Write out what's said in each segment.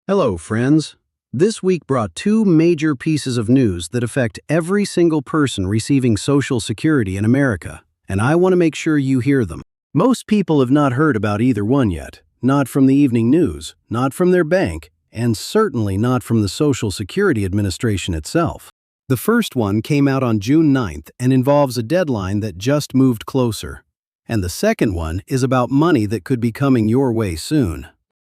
Hello, friends. This week brought two major pieces of news that affect every single person receiving Social Security in America, and I want to make sure you hear them. Most people have not heard about either one yet, not from the evening news, not from their bank, and certainly not from the Social Security Administration itself. The first one came out on June 9th and involves a deadline that just moved closer. And the second one is about money that could be coming your way soon.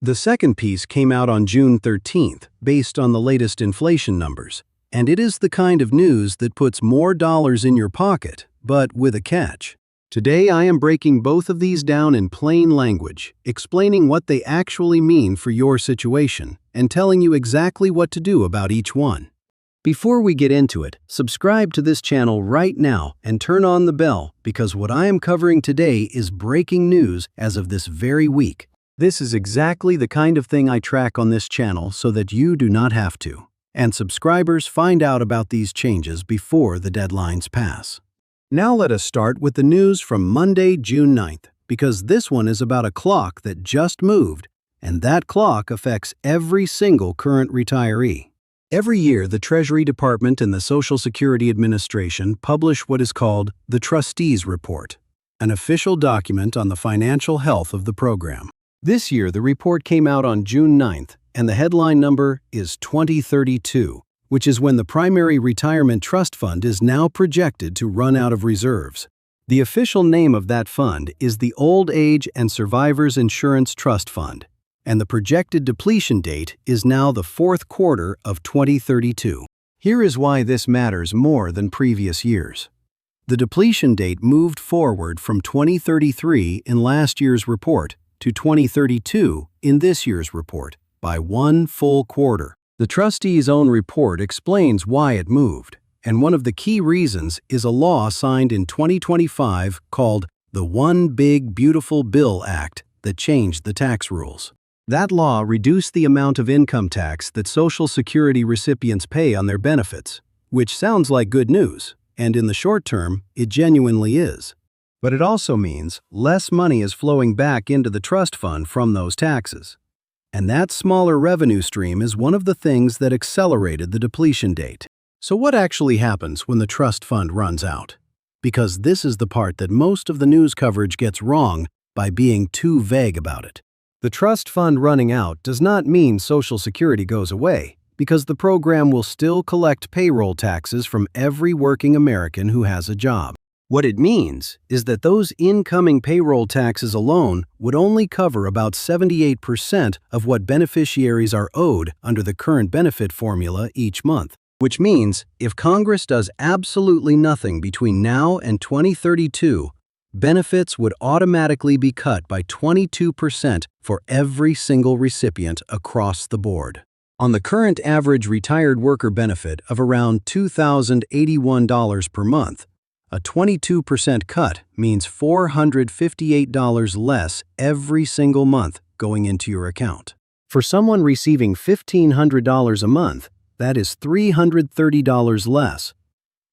The second piece came out on June 13th, based on the latest inflation numbers, and it is the kind of news that puts more dollars in your pocket, but with a catch. Today I am breaking both of these down in plain language, explaining what they actually mean for your situation, and telling you exactly what to do about each one. Before we get into it, subscribe to this channel right now and turn on the bell, because what I am covering today is breaking news as of this very week. This is exactly the kind of thing I track on this channel so that you do not have to, and subscribers find out about these changes before the deadlines pass. Now let us start with the news from Monday, June 9th, because this one is about a clock that just moved, and that clock affects every single current retiree. Every year, the Treasury Department and the Social Security Administration publish what is called the Trustees Report, an official document on the financial health of the program. This year, the report came out on June 9th, and the headline number is 2032, which is when the primary retirement trust fund is now projected to run out of reserves. The official name of that fund is the Old Age and Survivors Insurance Trust Fund, and the projected depletion date is now the fourth quarter of 2032. Here is why this matters more than previous years. The depletion date moved forward from 2033 in last year's report to 2032 in this year's report by one full quarter. The trustees' own report explains why it moved, and one of the key reasons is a law signed in 2025 called the One Big Beautiful Bill Act that changed the tax rules. That law reduced the amount of income tax that Social Security recipients pay on their benefits, which sounds like good news, and in the short term, it genuinely is. But it also means less money is flowing back into the trust fund from those taxes. And that smaller revenue stream is one of the things that accelerated the depletion date. So what actually happens when the trust fund runs out? Because this is the part that most of the news coverage gets wrong by being too vague about it. The trust fund running out does not mean Social Security goes away, because the program will still collect payroll taxes from every working American who has a job. What it means is that those incoming payroll taxes alone would only cover about 78% of what beneficiaries are owed under the current benefit formula each month. Which means, if Congress does absolutely nothing between now and 2032, benefits would automatically be cut by 22% for every single recipient across the board. On the current average retired worker benefit of around $2,081 per month, a 22% cut means $458 less every single month going into your account. For someone receiving $1,500 a month, that is $330 less.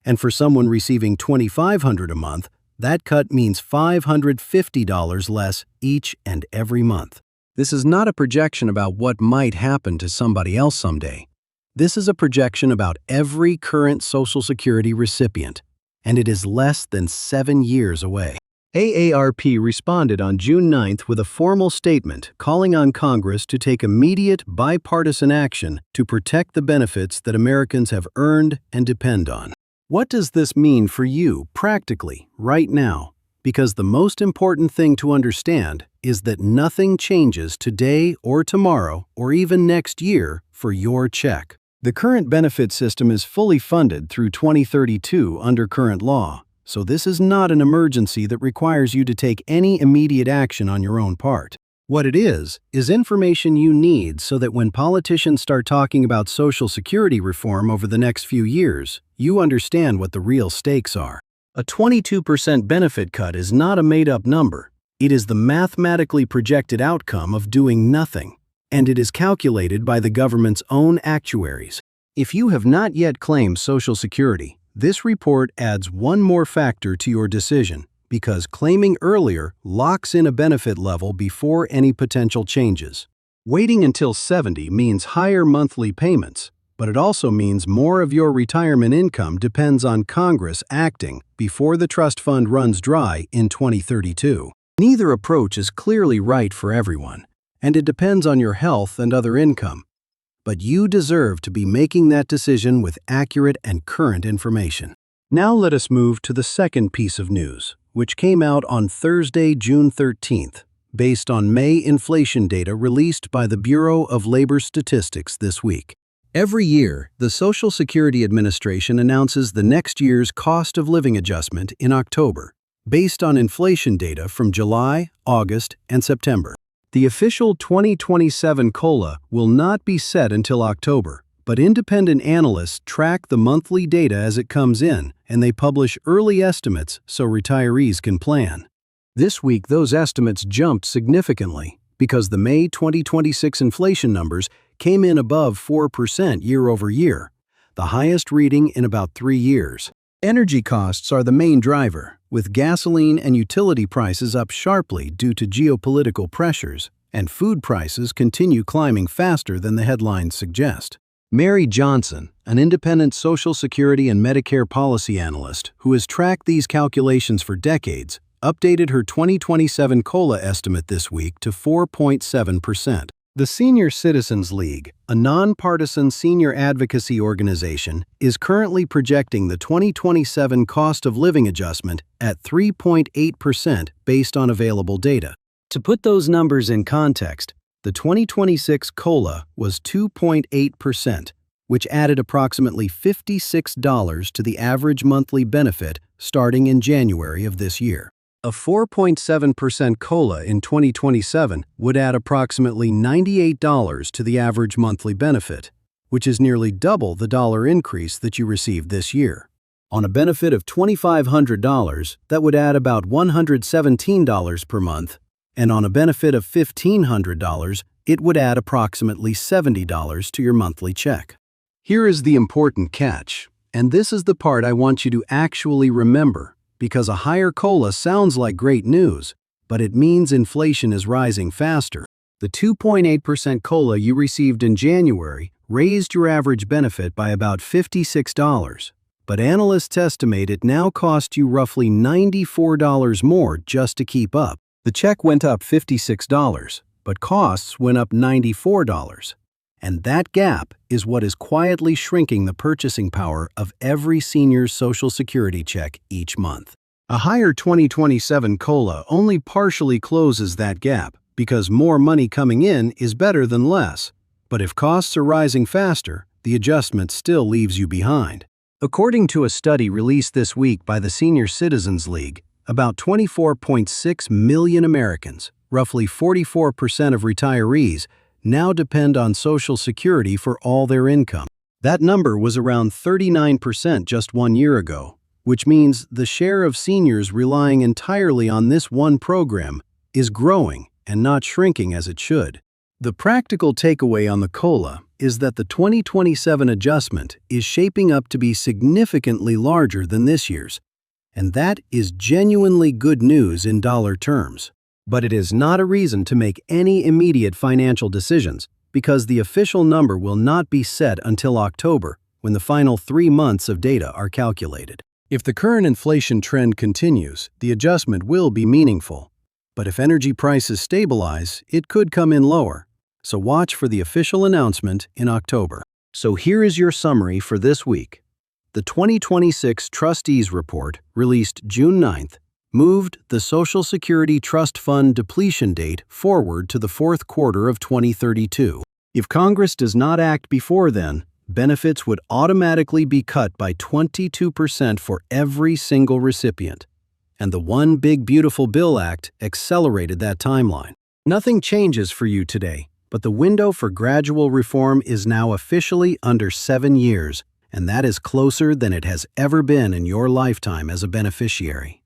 And for someone receiving $2,500 a month, that cut means $550 less each and every month. This is not a projection about what might happen to somebody else someday. This is a projection about every current Social Security recipient, and it is less than 7 years away. AARP responded on June 9th with a formal statement calling on Congress to take immediate bipartisan action to protect the benefits that Americans have earned and depend on. What does this mean for you practically right now? Because the most important thing to understand is that nothing changes today or tomorrow or even next year for your check. The current benefit system is fully funded through 2032 under current law, so this is not an emergency that requires you to take any immediate action on your own part. What it is information you need so that when politicians start talking about Social Security reform over the next few years, you understand what the real stakes are. A 22% benefit cut is not a made-up number. It is the mathematically projected outcome of doing nothing, and it is calculated by the government's own actuaries. If you have not yet claimed Social Security, this report adds one more factor to your decision, because claiming earlier locks in a benefit level before any potential changes. Waiting until 70 means higher monthly payments, but it also means more of your retirement income depends on Congress acting before the trust fund runs dry in 2032. Neither approach is clearly right for everyone, and it depends on your health and other income. But you deserve to be making that decision with accurate and current information. Now let us move to the second piece of news, which came out on Thursday, June 13th, based on May inflation data released by the Bureau of Labor Statistics this week. Every year, the Social Security Administration announces the next year's cost of living adjustment in October, based on inflation data from July, August, and September. The official 2027 COLA will not be set until October, but independent analysts track the monthly data as it comes in, and they publish early estimates so retirees can plan. This week, those estimates jumped significantly because the May 2026 inflation numbers came in above 4% year over year, the highest reading in about 3 years. Energy costs are the main driver, with gasoline and utility prices up sharply due to geopolitical pressures, and food prices continue climbing faster than the headlines suggest. Mary Johnson, an independent Social Security and Medicare policy analyst who has tracked these calculations for decades, updated her 2027 COLA estimate this week to 4.7%. The Senior Citizens League, a nonpartisan senior advocacy organization, is currently projecting the 2027 cost of living adjustment at 3.8% based on available data. To put those numbers in context, the 2026 COLA was 2.8%, which added approximately $56 to the average monthly benefit starting in January of this year. A 4.7% COLA in 2027 would add approximately $98 to the average monthly benefit, which is nearly double the dollar increase that you received this year. On a benefit of $2,500, that would add about $117 per month, and on a benefit of $1,500, it would add approximately $70 to your monthly check. Here is the important catch, and this is the part I want you to actually remember. Because a higher COLA sounds like great news, but it means inflation is rising faster. The 2.8% COLA you received in January raised your average benefit by about $56, but analysts estimate it now costs you roughly $94 more just to keep up. The check went up $56, but costs went up $94. And that gap is what is quietly shrinking the purchasing power of every senior's Social Security check each month. A higher 2027 COLA only partially closes that gap because more money coming in is better than less. But if costs are rising faster, the adjustment still leaves you behind. According to a study released this week by the Senior Citizens League, about 24.6 million Americans, roughly 44% of retirees, now depend on Social Security for all their income. That number was around 39% just 1 year ago, which means the share of seniors relying entirely on this one program is growing and not shrinking as it should. The practical takeaway on the COLA is that the 2027 adjustment is shaping up to be significantly larger than this year's, and that is genuinely good news in dollar terms. But it is not a reason to make any immediate financial decisions, because the official number will not be set until October, when the final 3 months of data are calculated. If the current inflation trend continues, the adjustment will be meaningful. But if energy prices stabilize, it could come in lower. So watch for the official announcement in October. So here is your summary for this week. The 2026 Trustees Report, released June 9th, moved the Social Security Trust Fund depletion date forward to the fourth quarter of 2032. If Congress does not act before then, benefits would automatically be cut by 22% for every single recipient. And the One Big Beautiful Bill Act accelerated that timeline. Nothing changes for you today, but the window for gradual reform is now officially under 7 years, and that is closer than it has ever been in your lifetime as a beneficiary.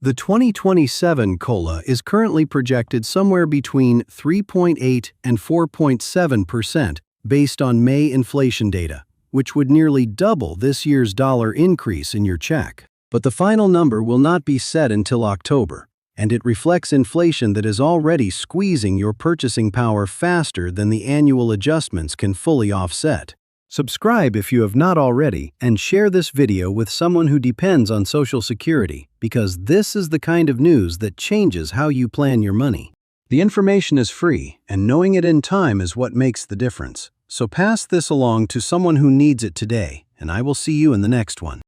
The 2027 COLA is currently projected somewhere between 3.8 and 4.7% based on May inflation data, which would nearly double this year's dollar increase in your check. But the final number will not be set until October, and it reflects inflation that is already squeezing your purchasing power faster than the annual adjustments can fully offset. Subscribe if you have not already, and share this video with someone who depends on Social Security, because this is the kind of news that changes how you plan your money. The information is free, and knowing it in time is what makes the difference. So pass this along to someone who needs it today, and I will see you in the next one.